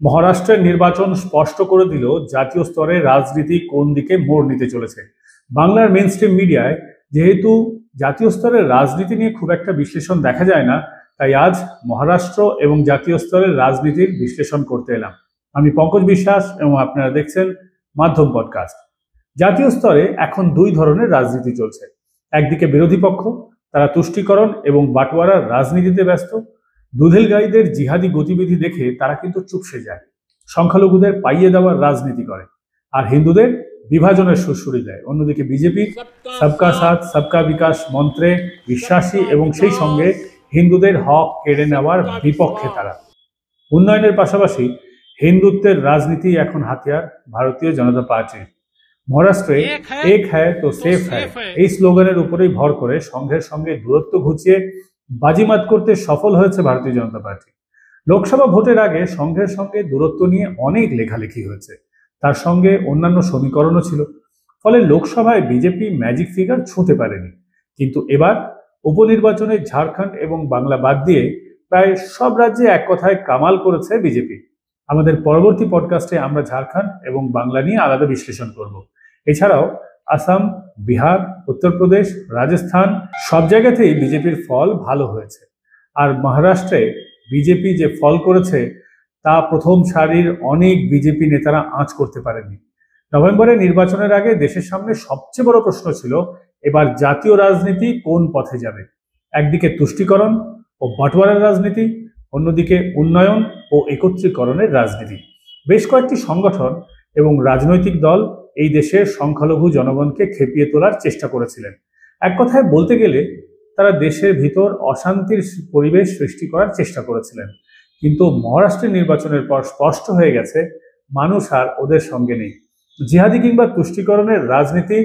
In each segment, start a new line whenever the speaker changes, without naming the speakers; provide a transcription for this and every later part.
মহারাষ্ট্রের নির্বাচন স্পষ্ট করে দিল জাতীয় স্তরে রাজনীতি কোন দিকে মোড় নিতে চলেছে। বাংলার মেইনস্ট্রিম মিডিয়ায় যেহেতু জাতীয় স্তরের রাজনীতি নিয়ে খুব একটা বিশ্লেষণ দেখা যায় না, তাই আজ মহারাষ্ট্র এবং জাতীয় স্তরের রাজনীতির বিশ্লেষণ করতে এলাম। আমি পঙ্কজ বিশ্বাস এবং আপনারা দেখছেন মাধ্যম পডকাস্ট। জাতীয় স্তরে এখন দুই ধরনের রাজনীতি চলছে। একদিকে বিরোধী পক্ষ, তারা তুষ্টিকরণ এবং বাটোয়ারার রাজনীতিতে ব্যস্ত। দুধেলগাইদের জিহাদি গতিবিধি দেখে তারা কিন্তু চুপসে যায়, সংখ্যালঘুদের পাইয়ে দেওয়ার রাজনীতি করে, আর হিন্দুদের বিভাজনের সুরসুরি দেয়। অন্যদিকে বিজেপি সবকা সাথ সবকা বিকাশ মন্ত্রে বিশ্বাসী এবং সেই সঙ্গে হিন্দুদের হক কেড়ে নেওয়ার বিপক্ষে তারা। উন্নয়নের পাশাপাশি হিন্দুত্বের রাজনীতি এখন হাতিয়ার ভারতীয় জনতা পার্টির। মহারাষ্ট্রে এক হ্যায় তো সেফ হ্যায় এই স্লোগানের উপরেই ভর করে সংঘের সঙ্গে দূরত্ব ঘুচিয়ে বাজিমাত করতে সফল হয়েছে ভারতীয় জনতা পার্টি। লোকসভা ভোটের আগে সংঘের সঙ্গে দূরত্ব নিয়ে অনেক লেখালেখি হয়েছে, তার সঙ্গে অন্যান্য সমীকরণও ছিল। ফলে লোকসভায় বিজেপি ম্যাজিক ফিগার ছুঁতে পারেনি। কিন্তু এবার উপনির্বাচনে ঝাড়খণ্ড এবং বাংলা বাদ দিয়ে প্রায় সব রাজ্যে এক কথায় কামাল করেছে বিজেপি। আমাদের পরবর্তী পডকাস্টে আমরা ঝাড়খণ্ড এবং বাংলা নিয়ে আলাদা বিশ্লেষণ করব। এছাড়াও আসাম, বিহার, উত্তরপ্রদেশ, রাজস্থান সব জায়গাতেই বিজেপির ফল ভালো হয়েছে। আর মহারাষ্ট্রে বিজেপি যে ফল করেছে তা প্রথম সারির অনেক বিজেপি নেতারা আঁচ করতে পারেনি। নভেম্বরের নির্বাচনের আগে দেশের সামনে সবচেয়ে বড় প্রশ্ন ছিল এবার জাতীয় রাজনীতি কোন পথে যাবে। একদিকে তুষ্টিকরণ ও বাটোয়ারার রাজনীতি, অন্যদিকে উন্নয়ন ও একত্রীকরণের রাজনীতি। বেশ কয়েকটি সংগঠন এবং রাজনৈতিক দল এই দেশের সংখ্যালঘু জনগণকে খেপিয়ে তোলার চেষ্টা করেছিলেন। এক কথায় বলতে গেলে তারা দেশের ভিতর অশান্তির পরিবেশ সৃষ্টি করার চেষ্টা করেছিলেন। কিন্তু মহারাষ্ট্রের নির্বাচনের পর স্পষ্ট হয়ে গেছে মানুষ আর ওদের সঙ্গে নেই। জিহাদি কিংবা তুষ্টিকরণের রাজনীতি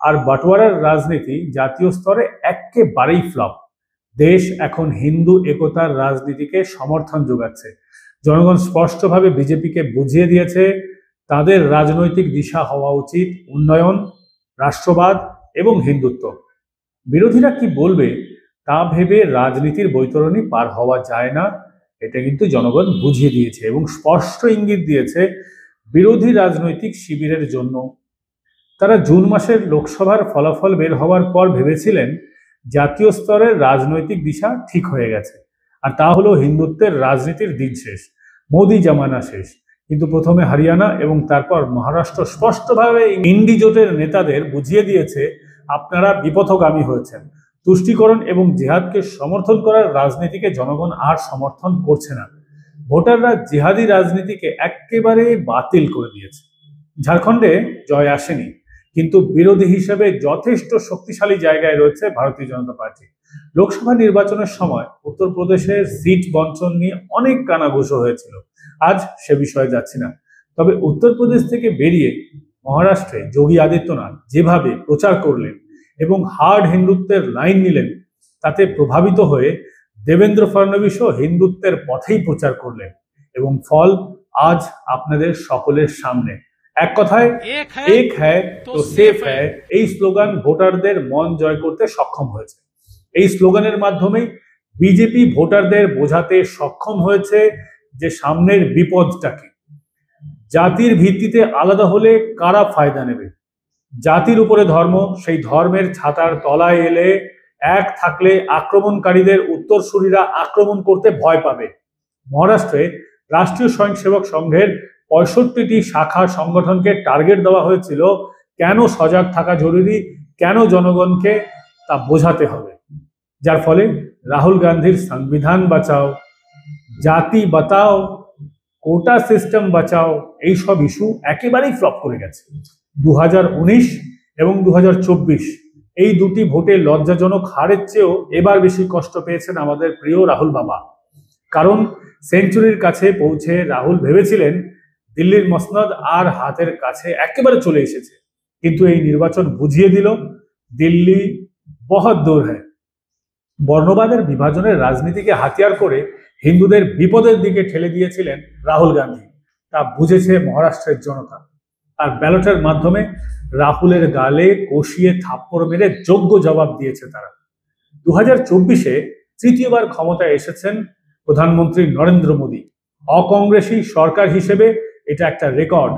আর বাটোয়ারার রাজনীতি জাতীয় স্তরে একেবারেই ফ্লপ। দেশ এখন হিন্দু একতার রাজনীতিকে সমর্থন যোগাচ্ছে। জনগণ স্পষ্টভাবে বিজেপিকে বুঝিয়ে দিয়েছে তাদের রাজনৈতিক দিশা হওয়া উচিত উন্নয়ন, রাষ্ট্রবাদ এবং হিন্দুত্ব। বিরোধীরা কি বলবে তা ভেবে রাজনীতির বৈতরণী পার হওয়া যায় না, এটা কিন্তু জনগণ বুঝিয়ে দিয়েছে এবং স্পষ্ট ইঙ্গিত দিয়েছে বিরোধী রাজনৈতিক শিবিরের জন্য। তারা জুন মাসের লোকসভার ফলাফল বের হওয়ার পর ভেবেছিলেন জাতীয় স্তরের রাজনৈতিক দিশা ঠিক হয়ে গেছে, আর তা হলো হিন্দুত্বের রাজনীতির দিন শেষ, মোদি জামানা শেষ। কিন্তু প্রথমে হরিয়ানা এবং তারপর মহারাষ্ট্র স্পষ্টভাবে ইন্ডি জোটের নেতাদের বুঝিয়ে দিয়েছে আপনারা বিপথগামী হয়েছেন। তুষ্টিকরণ এবং জিহাদকে সমর্থন করার রাজনীতিকে জনগণ আর সমর্থন করছে না। ভোটাররা জিহাদি রাজনীতিকে একেবারে বাতিল করে দিয়েছে। ঝাড়খণ্ডে জয় আসেনি, কিন্তু বিরোধী হিসেবে যথেষ্ট শক্তিশালী জায়গায় রয়েছে ভারতীয় জনতা পার্টি। লোকসভা নির্বাচনের সময় উত্তরপ্রদেশের সিট বণ্টন নিয়ে অনেক কানাঘুষো হয়েছিল, আজ সে বিষয়ে যাচ্ছি না। তবে উত্তরপ্রদেশ থেকে বেরিয়ে মহারাষ্ট্রে যোগী আদিত্যনাথ যেভাবে প্রচার করলেন এবং হার্ড হিন্দুত্বের লাইন নিলেন, তাতে প্রভাবিত হয়ে দেবেন্দ্র ফডনবিসও হিন্দুত্বের পথেই প্রচার করলেন এবং ফল আজ আপনাদের সকলের সামনে। এক কথায় এক হ্যায় তো সেফ হ্যায় এই স্লোগান ভোটারদের মন জয় করতে সক্ষম হয়েছে। এই স্লোগানের মাধ্যমেই বিজেপি ভোটারদের বোঝাতে সক্ষম হয়েছে যে সামনের বিপদটা কি। জাতির ভিত্তিতে আলাদা হলে কারা ফায়দা নেবে, জাতির উপরে ধর্ম, সেই ধর্মের ছাতার তলায় এলে এক থাকলে আক্রমণকারীদের উত্তরসূরিরা আক্রমণ করতে ভয় পাবে। মহারাষ্ট্রে রাষ্ট্রীয় স্বয়ংসেবক সংঘের 65টি শাখা সংগঠনকে টার্গেট দেওয়া হয়েছিল। কেন সজাগ থাকা জরুরি, কেন জনগণকে তা বোঝাতে হবে, যার ফলে রাহুল গান্ধীর সংবিধান বাঁচাও, জাতি বাঁচাও, কোটা সিস্টেম বাঁচাও এইসব ইস্যু একেবারেই ফ্লপ করে গেছে। 2019 এবং 2024 এই দুটি ভোটে লজ্জাজনক হারের চেয়েও এবার বেশি কষ্ট পেয়েছেন আমাদের প্রিয় রাহুল বাবা। কারণ সেঞ্চুরির কাছে পৌঁছে রাহুল ভেবেছিলেন দিল্লির মসনদ আর হাতের কাছে একেবারে চলে এসেছে, কিন্তু এই নির্বাচন বুঝিয়ে দিল দিল্লি বহুত দূর হ্যায়। বর্ণবাদের বিভাজনের রাজনীতিকে হাতিয়ার করে হিন্দুদের বিপদের দিকে ঠেলে দিয়েছিলেন রাহুল গান্ধী, তা বুঝেছে মহারাষ্ট্রের জনতা। আর ব্যালটের মাধ্যমে রাহুলের গালে কষিয়ে থাপ্পড় মেরে যোগ্য জবাব দিয়েছে তারা। 2024-এ তৃতীয়বার ক্ষমতায় এসেছেন প্রধানমন্ত্রী নরেন্দ্র মোদী। অকংগ্রেসী সরকার হিসেবে এটা একটা রেকর্ড।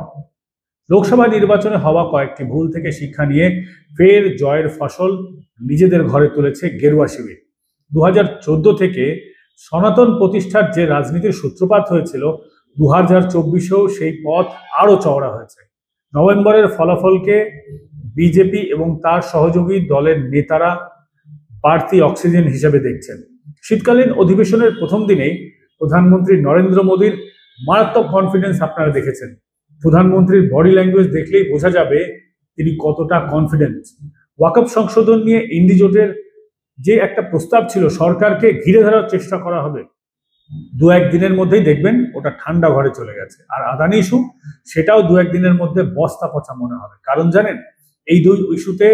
লোকসভা নির্বাচনে হওয়া কয়েকটি ভুল থেকে শিক্ষা নিয়ে ফের জয়ের ফসল নিজেদের ঘরে তুলেছে গেরুয়া শিবির। 2014 থেকে সনাতন প্রতিষ্ঠার যে রাজনীতির সূত্রপাত হয়েছিল, 2024-এও সেই পথ আরো চওড়া হয়েছে। নভেম্বরের ফলাফলকে বিজেপি এবং তার সহযোগী দলের নেতারা বাড়তি অক্সিজেন হিসেবে দেখছেন। শীতকালীন অধিবেশনের প্রথম দিনেই প্রধানমন্ত্রী নরেন্দ্র মোদীর মারাত্মক কনফিডেন্স আপনারা দেখেছেন। প্রধানমন্ত্রীর বডি ল্যাঙ্গুয়েজ দেখলেই বোঝা যাবে তিনি কতটা কনফিডেন্ট। ওয়াকফ সংশোধন নিয়ে ইন্ডি জোটের যে একটা প্রস্তাব ছিল, সরকারকে ঘিরে ধরার চেষ্টা করা হবে, 2-1 দিনের মধ্যেই দেখবেন ওটা ঠান্ডা ঘরে চলে গেছে। আর আদানি ইস্যু, সেটাও 2-1 দিনের মধ্যে বস্তা পচা মনে হবে। কারণ জানেন, এই দুই ইস্যুতে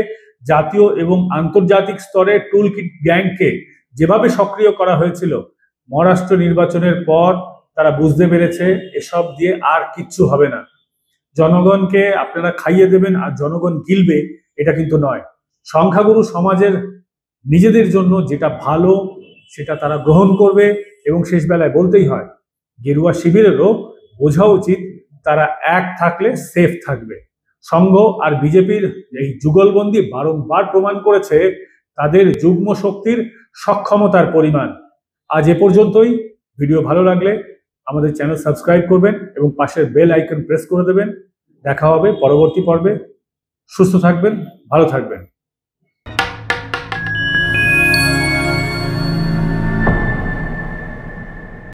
জাতীয় এবং আন্তর্জাতিক স্তরে টুল কিট গ্যাংকে যেভাবে সক্রিয় করা হয়েছিল, মহারাষ্ট্র নির্বাচনের পর তারা বুঝতে পেরেছে এসব দিয়ে আর কিচ্ছু হবে না। জনগণকে আপনারা খাইয়ে দেবেন আর জনগণ গিলবে, এটা কিন্তু নয়। সংখ্যাগুরু সমাজের নিজেদের জন্য যেটা ভালো সেটা তারা গ্রহণ করবে। এবং শেষ বেলায় বলতেই হয়, গেরুয়া শিবিরেরও বোঝা উচিত তারা এক থাকলে সেফ থাকবে। সংঘ আর বিজেপির এই যুগলবন্দি বারংবার প্রমাণ করেছে তাদের যুগ্ম শক্তির সক্ষমতার পরিমাণ। আজ এ পর্যন্তই। ভিডিও ভালো লাগলে আমাদের চ্যানেল সাবস্ক্রাইব করবেন এবং পাশের বেল আইকন প্রেস করে দেবেন। দেখা হবে পরবর্তী পর্বে। সুস্থ থাকবেন, ভালো থাকবেন।